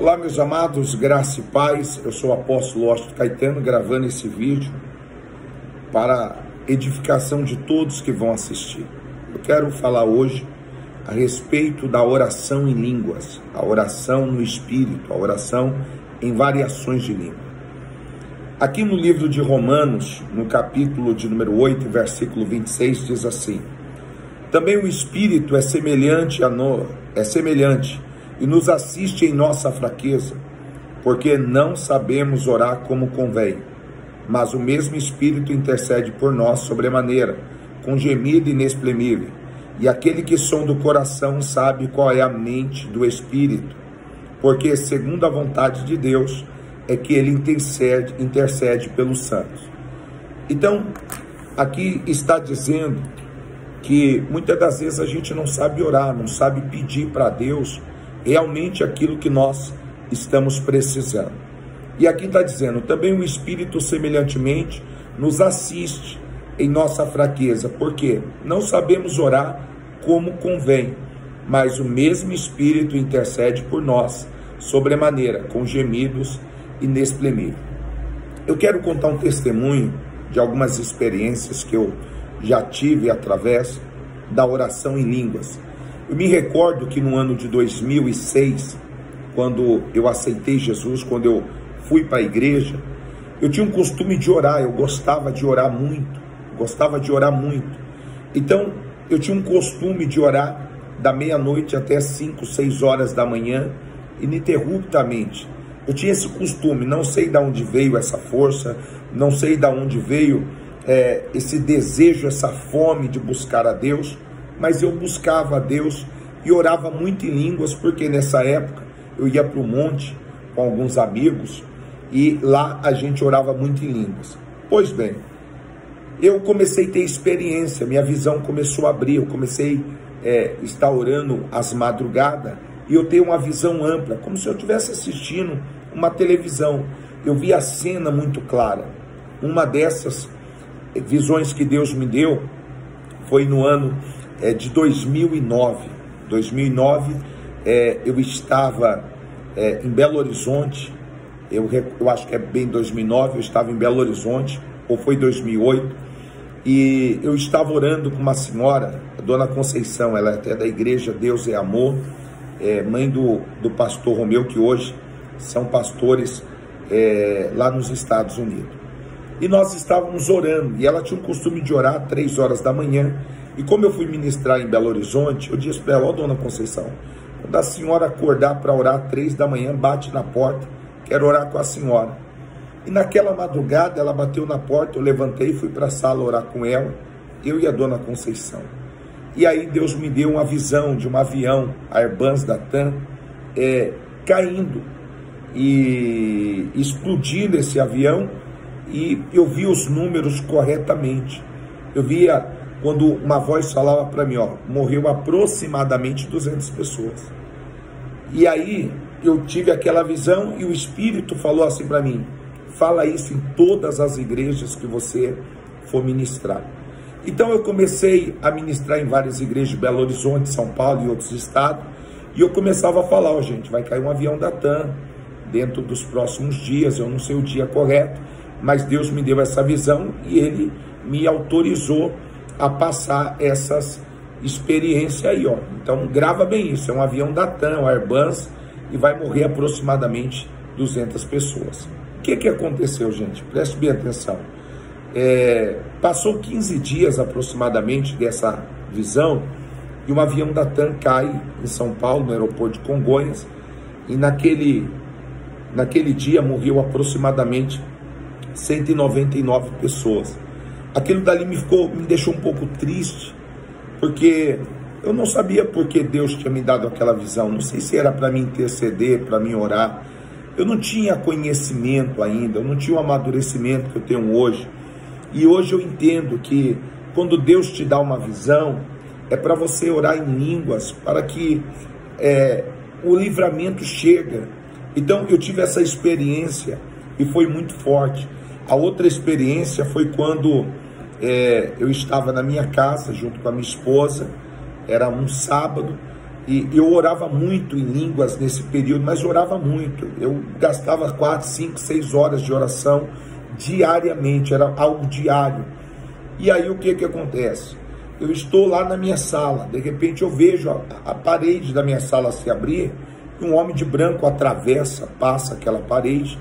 Olá, meus amados, graça e paz. Eu sou o apóstolo Washington Caetano, gravando esse vídeo para edificação de todos que vão assistir. Eu quero falar hoje a respeito da oração em línguas, a oração no Espírito, a oração em variações de língua. Aqui no livro de Romanos, no capítulo de número 8, versículo 26, diz assim: também o Espírito é semelhante e nos assiste em nossa fraqueza, porque não sabemos orar como convém, mas o mesmo Espírito intercede por nós sobremaneira, com gemido inexprimível, e aquele que sonda o coração sabe qual é a mente do Espírito, porque segundo a vontade de Deus é que ele intercede pelos santos. Então, aqui está dizendo que muitas das vezes a gente não sabe orar, não sabe pedir para Deus realmente aquilo que nós estamos precisando. E aqui está dizendo, também o Espírito semelhantemente nos assiste em nossa fraqueza, porque não sabemos orar como convém, mas o mesmo Espírito intercede por nós, sobremaneira, com gemidos inexprimíveis. Eu quero contar um testemunho de algumas experiências que eu já tive através da oração em línguas. Eu me recordo que no ano de 2006, quando eu aceitei Jesus, quando eu fui para a igreja, eu tinha um costume de orar, eu gostava de orar muito. Então, eu tinha um costume de orar da meia-noite até 5, 6 horas da manhã, ininterruptamente. Eu tinha esse costume, não sei de onde veio essa força, não sei de onde veio esse desejo, essa fome de buscar a Deus, mas eu buscava a Deus e orava muito em línguas, porque nessa época eu ia para o monte com alguns amigos e lá a gente orava muito em línguas. Pois bem, eu comecei a ter experiência, minha visão começou a abrir, eu comecei a estar orando às madrugadas e eu tenho uma visão ampla, como se eu estivesse assistindo uma televisão. Eu vi a cena muito clara. Uma dessas visões que Deus me deu foi no ano de 2009. 2009, eu estava em Belo Horizonte, eu acho que é bem 2009, eu estava em Belo Horizonte, ou foi 2008, e eu estava orando com uma senhora, a dona Conceição, ela é até da igreja Deus é Amor, mãe do pastor Romeu, que hoje são pastores lá nos Estados Unidos. E nós estávamos orando, e ela tinha um costume de orar 3 horas da manhã, e como eu fui ministrar em Belo Horizonte, eu disse para ela: ó, dona Conceição, quando a senhora acordar para orar 3 da manhã, bate na porta, quero orar com a senhora. E naquela madrugada, ela bateu na porta, eu levantei e fui para a sala orar com ela, eu e a dona Conceição. E aí Deus me deu uma visão de um avião, Airbus da TAM, caindo e explodindo esse avião, e eu vi os números corretamente. Eu via quando uma voz falava para mim, ó, morreu aproximadamente 200 pessoas. E aí eu tive aquela visão e o Espírito falou assim para mim: fala isso em todas as igrejas que você for ministrar. Então eu comecei a ministrar em várias igrejas de Belo Horizonte, São Paulo e outros estados, e eu começava a falar: ó, gente, vai cair um avião da TAM dentro dos próximos dias, eu não sei o dia correto, mas Deus me deu essa visão e Ele me autorizou a passar essas experiências aí, ó. Então grava bem isso, é um avião da TAM, um Airbus, e vai morrer aproximadamente 200 pessoas. O que aconteceu, gente? Preste bem atenção. Passou 15 dias aproximadamente dessa visão, e um avião da TAM cai em São Paulo, no aeroporto de Congonhas, e naquele dia morreu aproximadamente 199 pessoas. Aquilo dali me deixou um pouco triste, porque eu não sabia por que Deus tinha me dado aquela visão. Não sei se era para me interceder, para me orar. Eu não tinha conhecimento ainda, eu não tinha o amadurecimento que eu tenho hoje. E hoje eu entendo que quando Deus te dá uma visão, é para você orar em línguas, para que o livramento chegue. Então eu tive essa experiência e foi muito forte. A outra experiência foi quando eu estava na minha casa junto com a minha esposa, era um sábado, E eu orava muito em línguas nesse período, mas orava muito. Eu gastava 4, 5, 6 horas de oração diariamente, era algo diário. E aí o que acontece? Eu estou lá na minha sala, de repente eu vejo a parede da minha sala se abrir, um homem de branco atravessa, passa aquela parede,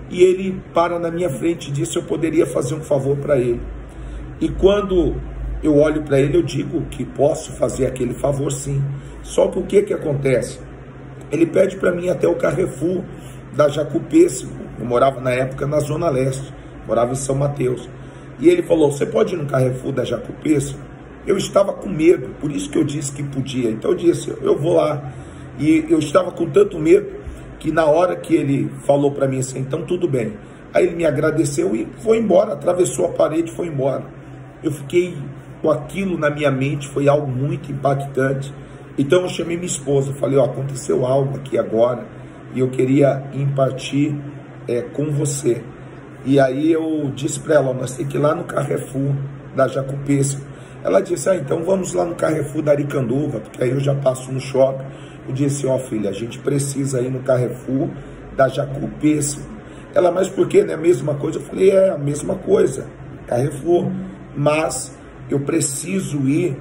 e ele para na minha frente e diz se eu poderia fazer um favor para ele. E quando eu olho para ele, eu digo que posso fazer aquele favor sim. Só que o que acontece? Ele pede para mim até o Carrefour da Jacupêssego. Eu morava na época na Zona Leste, morava em São Mateus. E ele falou, você pode ir no Carrefour da Jacupêssego? Eu estava com medo, por isso que eu disse que podia. Então eu disse, eu vou lá. E eu estava com tanto medo que na hora que ele falou para mim assim, então tudo bem. Aí ele me agradeceu e foi embora, atravessou a parede e foi embora. Eu fiquei com aquilo na minha mente, foi algo muito impactante. Então eu chamei minha esposa, falei, ó, aconteceu algo aqui agora e eu queria impartir com você. E aí eu disse para ela, ó, nós temos que ir lá no Carrefour da Jacupêssego. Ela disse, então vamos lá no Carrefour da Aricanduva, porque aí eu já passo no shopping. Eu disse, ó filha, a gente precisa ir no Carrefour da Jacupêssego. Ela, mas por que não é a mesma coisa? Eu falei, é a mesma coisa, Carrefour, mas eu preciso ir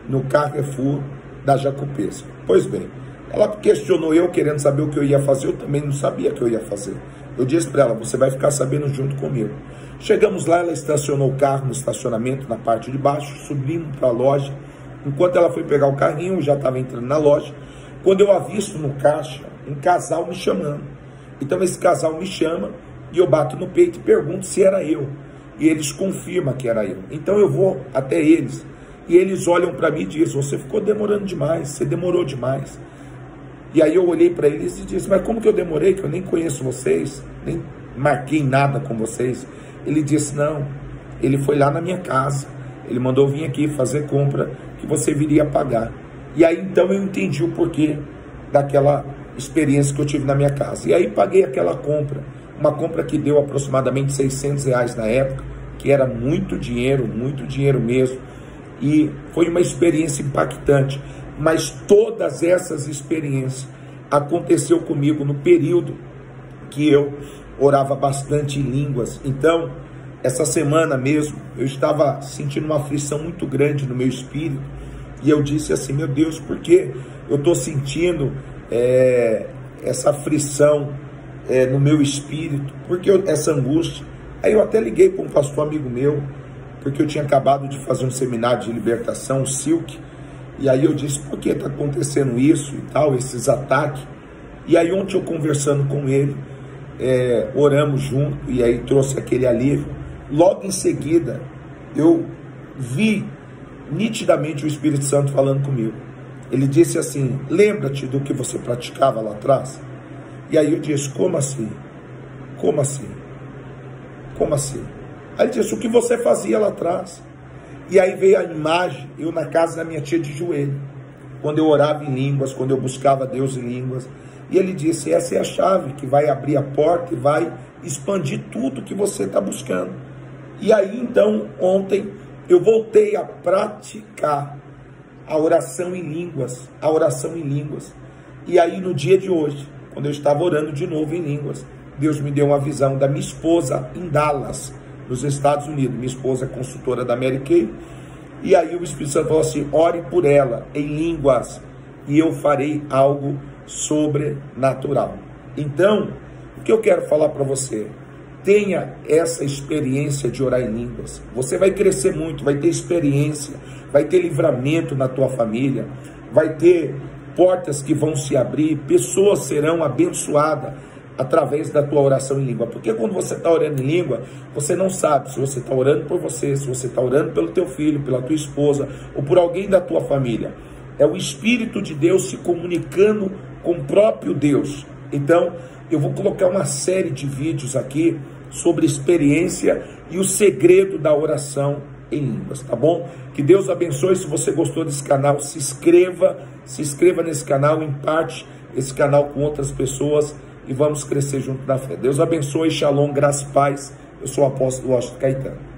no Carrefour da Jacupêssego. Pois bem, ela questionou eu, querendo saber o que eu ia fazer, eu também não sabia o que eu ia fazer. Eu disse para ela, você vai ficar sabendo junto comigo. Chegamos lá, ela estacionou o carro no estacionamento, na parte de baixo, subimos para a loja. Enquanto ela foi pegar o carrinho, eu já estava entrando na loja. Quando eu avisto no caixa, um casal me chamando. Então esse casal me chama e eu bato no peito e pergunto se era eu. E eles confirmam que era eu. Então eu vou até eles. E eles olham para mim e dizem, você ficou demorando demais, você demorou demais. E aí eu olhei para eles e disse, mas como que eu demorei, que eu nem conheço vocês, nem marquei nada com vocês? Ele disse, não, ele foi lá na minha casa, ele mandou vir aqui fazer compra, que você viria pagar. E aí então eu entendi o porquê daquela experiência que eu tive na minha casa. E aí paguei aquela compra, uma compra que deu aproximadamente R$600 na época, que era muito dinheiro mesmo. E foi uma experiência impactante. Mas todas essas experiências aconteceu comigo no período que eu orava bastante em línguas. Então, essa semana mesmo, eu estava sentindo uma aflição muito grande no meu espírito. E eu disse assim, meu Deus, por que eu estou sentindo essa aflição no meu espírito? Por que essa angústia? Aí eu até liguei para um pastor amigo meu, porque eu tinha acabado de fazer um seminário de libertação, o Silk. E aí eu disse, por que está acontecendo isso e tal, esses ataques? E aí ontem eu conversando com ele, oramos junto, e aí trouxe aquele alívio. Logo em seguida, eu vi nitidamente o Espírito Santo falando comigo. Ele disse assim, lembra-te do que você praticava lá atrás? E aí eu disse, como assim? Como assim? Como assim? Aí ele disse, o que você fazia lá atrás? E aí veio a imagem, eu na casa da minha tia de joelho, quando eu orava em línguas, quando eu buscava Deus em línguas. E ele disse, essa é a chave que vai abrir a porta e vai expandir tudo que você está buscando. E aí então, ontem, eu voltei a praticar a oração em línguas, E aí no dia de hoje, quando eu estava orando de novo em línguas, Deus me deu uma visão da minha esposa em Dallas, nos Estados Unidos. Minha esposa é consultora da Mary Kay. E aí o Espírito Santo falou assim, ore por ela em línguas e eu farei algo sobrenatural. Então, o que eu quero falar para você? Tenha essa experiência de orar em línguas. Você vai crescer muito, vai ter experiência, vai ter livramento na tua família, vai ter portas que vão se abrir, pessoas serão abençoadas através da tua oração em língua. Porque quando você está orando em língua, você não sabe se você está orando por você, se você está orando pelo teu filho, pela tua esposa, ou por alguém da tua família. É o Espírito de Deus se comunicando com o próprio Deus. Então, eu vou colocar uma série de vídeos aqui sobre experiência e o segredo da oração em línguas, tá bom? Que Deus abençoe. Se você gostou desse canal, se inscreva nesse canal, imparte esse canal com outras pessoas e vamos crescer junto na fé. Deus abençoe, shalom, graça e paz. Eu sou o apóstolo Washington Caetano.